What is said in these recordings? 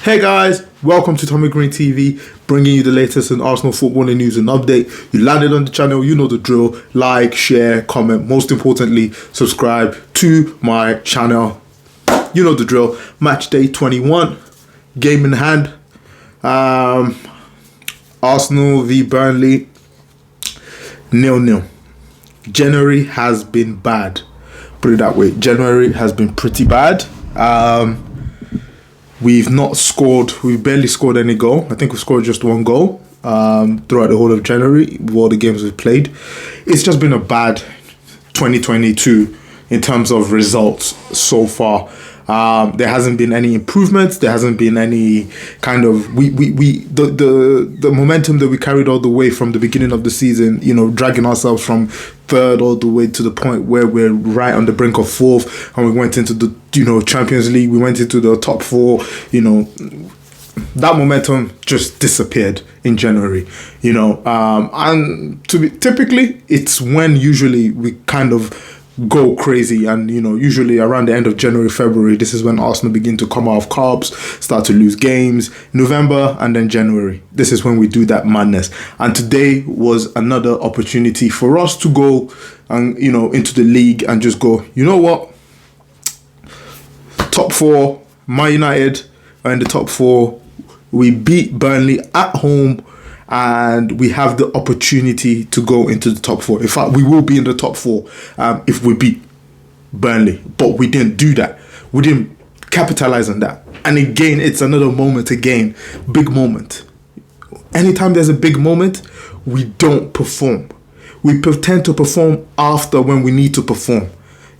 Hey guys, welcome to Tommy Green TV, bringing you the latest in Arsenal footballing news and update. You landed on the channel, you know the drill. Like, share, comment. Most importantly, subscribe to my channel. You know the drill. Match day 21, game in hand. Arsenal v Burnley, 0-0. January has been bad. Put it that way. January has been pretty bad. We've not scored. We've barely scored any goal. I think we've scored just one goal throughout the whole of January with all the games we've played. It's just been a bad 2022 in terms of results so far. There hasn't been any improvements. There hasn't been any kind of the momentum that we carried all the way from the beginning of the season, dragging ourselves from third all the way to the point where we're right on the brink of fourth, and we went into the Champions League. We went into the top four. That momentum just disappeared in January. And typically it's when usually we kind of go crazy, and usually around the end of January, February, this is when Arsenal begin to come out of carbs, start to lose games. November and then January, this is when we do that madness. And today was another opportunity for us to go and into the league and just go, what, top four. Man United are in the top four. We beat Burnley at home, and we have the opportunity to go into the top four. In fact, we will be in the top four if we beat Burnley. But we didn't do that. We didn't capitalize on that. And again, it's another moment again. Big moment. Anytime there's a big moment, we don't perform. We tend to perform after when we need to perform.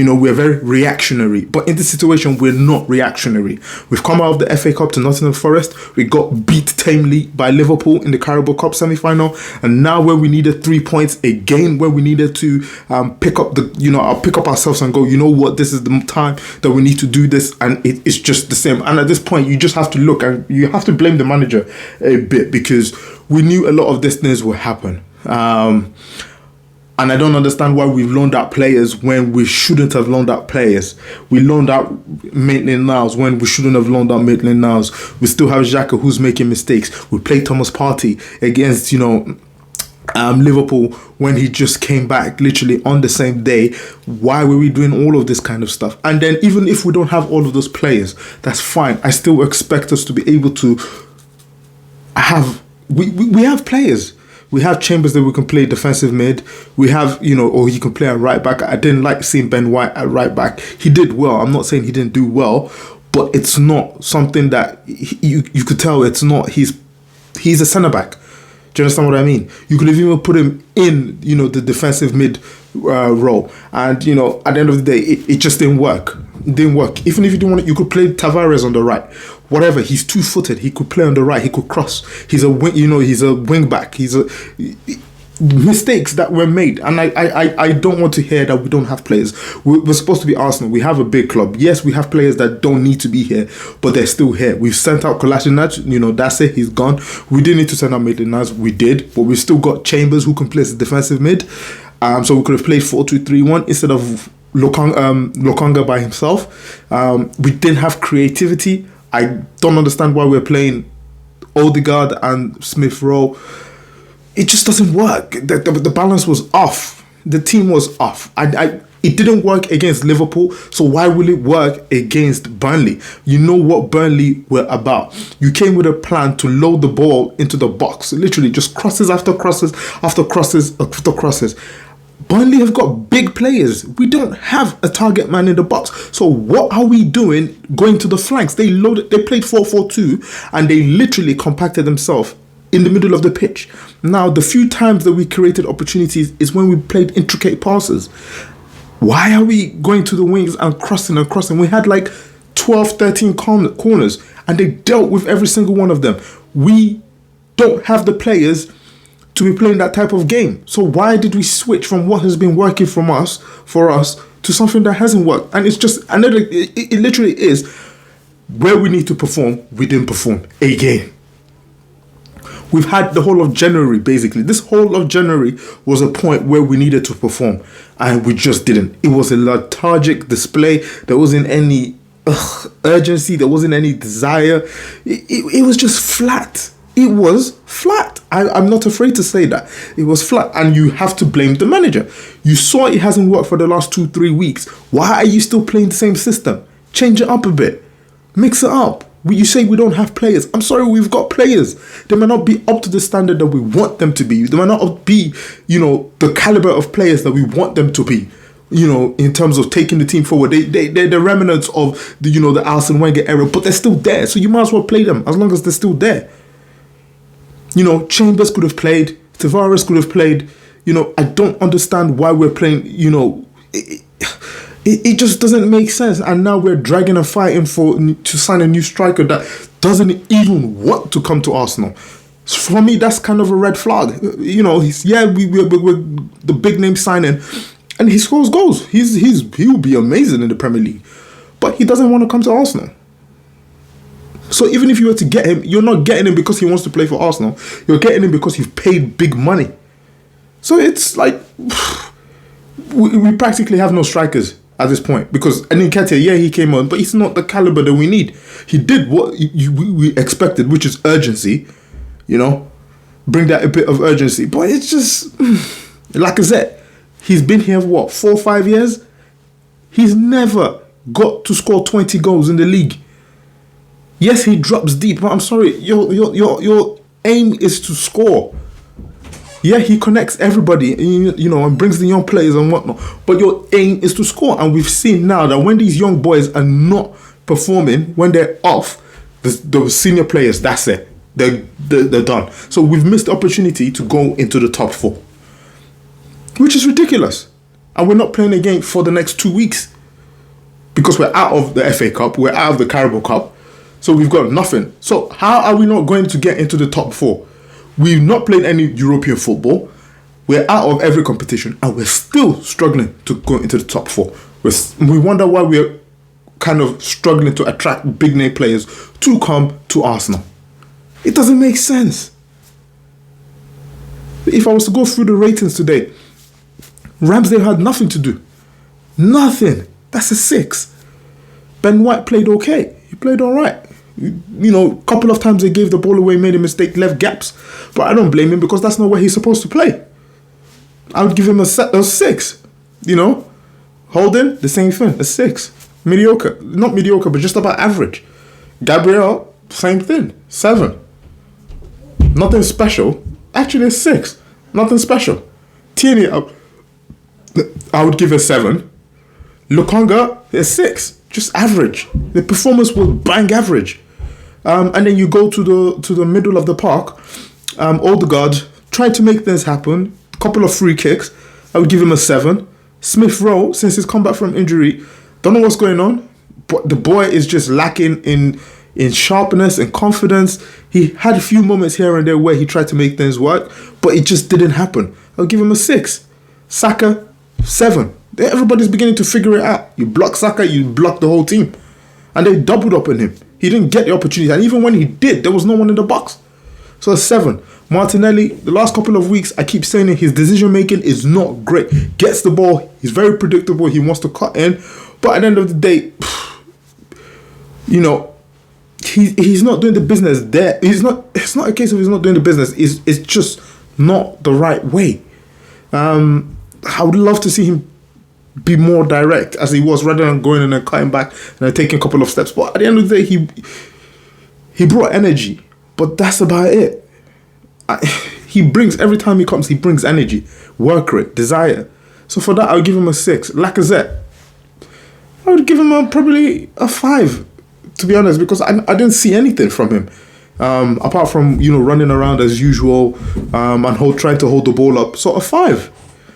We're very reactionary. But in this situation, we're not reactionary. We've come out of the FA Cup to Nottingham Forest. We got beat tamely by Liverpool in the Carabao Cup semi-final. And now where we needed 3 points, again, where we needed to pick up pick up ourselves and go, what, this is the time that we need to do this. And it's just the same. And at this point, you just have to look, and you have to blame the manager a bit, because we knew a lot of these things would happen. And I don't understand why we've loaned out players when we shouldn't have loaned out players. We loaned out Maitland-Niles when we shouldn't have loaned out Maitland-Niles. We still have Xhaka who's making mistakes. We played Thomas Partey against, Liverpool when he just came back literally on the same day. Why were we doing all of this kind of stuff? And then even if we don't have all of those players, that's fine. I still expect us to be able to have... We have players. We have Chambers that we can play defensive mid. We have, or he can play at right back. I didn't like seeing Ben White at right back. He did well. I'm not saying he didn't do well, but it's not something that you could tell. It's not. He's a centre back. Do you understand what I mean? You could have even put him in, the defensive mid role. And, at the end of the day, it just didn't work. It didn't work. Even if you didn't want it, you could play Tavares on the right. Whatever, he's two-footed. He could play on the right. He could cross. He's a wing. He's a wing back. Mistakes that were made, and I don't want to hear that we don't have players. We're supposed to be Arsenal. We have a big club. Yes, we have players that don't need to be here, but they're still here. We've sent out Kolasinac. That's it. He's gone. We didn't need to send out Maitland-Niles. We did, but we've still got Chambers who can play as a defensive mid. So we could have played 4-2-3-1 instead of Lokonga by himself. We didn't have creativity. I don't understand why we're playing Odegaard and Smith Rowe. It just doesn't work. The balance was off. The team was off. It didn't work against Liverpool, so why will it work against Burnley? You know what Burnley were about. You came with a plan to load the ball into the box. Literally just crosses after crosses after crosses after crosses. Burnley have got big players. We don't have a target man in the box. So what are we doing going to the flanks? They played 4-4-2, and they literally compacted themselves in the middle of the pitch. Now, the few times that we created opportunities is when we played intricate passes. Why are we going to the wings and crossing and crossing? We had like 12, 13 corners, and they dealt with every single one of them. We don't have the players to be playing that type of game. So why did we switch from what has been working for us to something that hasn't worked? And it's just another. It literally is where we need to perform. We didn't perform again. We've had the whole of January, basically. This whole of January was a point where we needed to perform, and we just didn't. It was a lethargic display. There wasn't any urgency. There wasn't any desire. It was just flat. It was flat. I'm not afraid to say that. It was flat. And you have to blame the manager. You saw it hasn't worked for the last 2-3 weeks. Why are you still playing the same system? Change it up a bit. Mix it up. You say we don't have players. I'm sorry, we've got players. They might not be up to the standard that we want them to be. They might not be, the caliber of players that we want them to be. In terms of taking the team forward, they're the remnants of the Arsene Wenger era, but they're still there. So you might as well play them as long as they're still there. Chambers could have played. Tavares could have played. I don't understand why we're playing. It just doesn't make sense. And now we're dragging and fighting to sign a new striker that doesn't even want to come to Arsenal. So for me, that's kind of a red flag. We're the big name signing. And he scores goals. He will be amazing in the Premier League. But he doesn't want to come to Arsenal. So even if you were to get him, you're not getting him because he wants to play for Arsenal. You're getting him because you've paid big money. So it's like, we practically have no strikers at this point. Because Nketiah, he came on, but he's not the caliber that we need. He did what we expected, which is urgency. Bring that a bit of urgency. But it's just, like I said, he's been here, 4 or 5 years? He's never got to score 20 goals in the league. Yes, he drops deep, but I'm sorry, your aim is to score. Yeah, he connects everybody, and brings the young players and whatnot. But your aim is to score. And we've seen now that when these young boys are not performing, when they're off, the senior players, that's it. They're done. So we've missed the opportunity to go into the top 4. Which is ridiculous. And we're not playing a game for the next 2 weeks. Because we're out of the FA Cup. We're out of the Carabao Cup. So we've got nothing. So how are we not going to get into the top 4? We've not played any European football. We're out of every competition. And we're still struggling to go into the top 4. We wonder why we're kind of struggling to attract big name players to come to Arsenal. It doesn't make sense. If I was to go through the ratings today, Ramsdale had nothing to do. Nothing. That's a 6. Ben White played okay. He played all right. A couple of times they gave the ball away, made a mistake, left gaps. But I don't blame him because that's not where he's supposed to play. I would give him a 6. Holden, the same thing, a 6. Mediocre. Not mediocre, but just about average. Gabriel, same thing, 7. Nothing special. Actually, a 6. Nothing special. Tierney, I would give a 7. Lukonga, a 6. Just average. The performance was bang average. And then you go to the middle of the park. Odegaard tried to make things happen. A couple of free kicks. I would give him a 7. Smith Rowe, since he's come back from injury, don't know what's going on. But the boy is just lacking in sharpness and confidence. He had a few moments here and there where he tried to make things work, but it just didn't happen. I'll give him a 6. Saka, 7. Everybody's beginning to figure it out. You block Saka, you block the whole team. And they doubled up on him. He didn't get the opportunity. And even when he did, there was no one in the box. So a 7. Martinelli, the last couple of weeks, I keep saying it, his decision making is not great. Gets the ball, he's very predictable, he wants to cut in. But at the end of the day, he's not doing the business there. It's not a case of he's not doing the business. It's just not the right way. I would love to see him be more direct as he was, rather than going and then cutting back and then taking a couple of steps. But at the end of the day, he brought energy, but that's about it. He brings, every time he comes, he brings energy, work rate, desire. So for that, I'll give him a 6. Lacazette, I would give him probably a 5, to be honest, because I didn't see anything from him. Apart from, running around as usual and trying to hold the ball up. So a 5.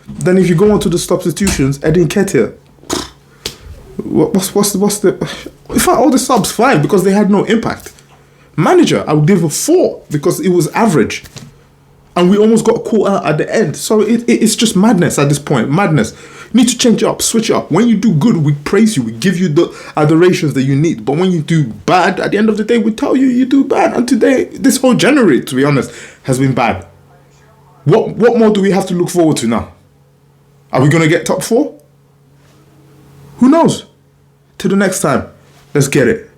Then if you go on to the substitutions, Eddie Nketiah, what's the... In fact, all the subs 5 because they had no impact. Manager, I would give a 4 because it was average. And we almost got caught out at the end. So it's just madness at this point. Madness. You need to change it up, switch it up. When you do good, we praise you. We give you the adorations that you need. But when you do bad, at the end of the day, we tell you you do bad. And today, this whole January, to be honest, has been bad. What more do we have to look forward to now? Are we going to get top 4? Who knows? Till the next time. Let's get it.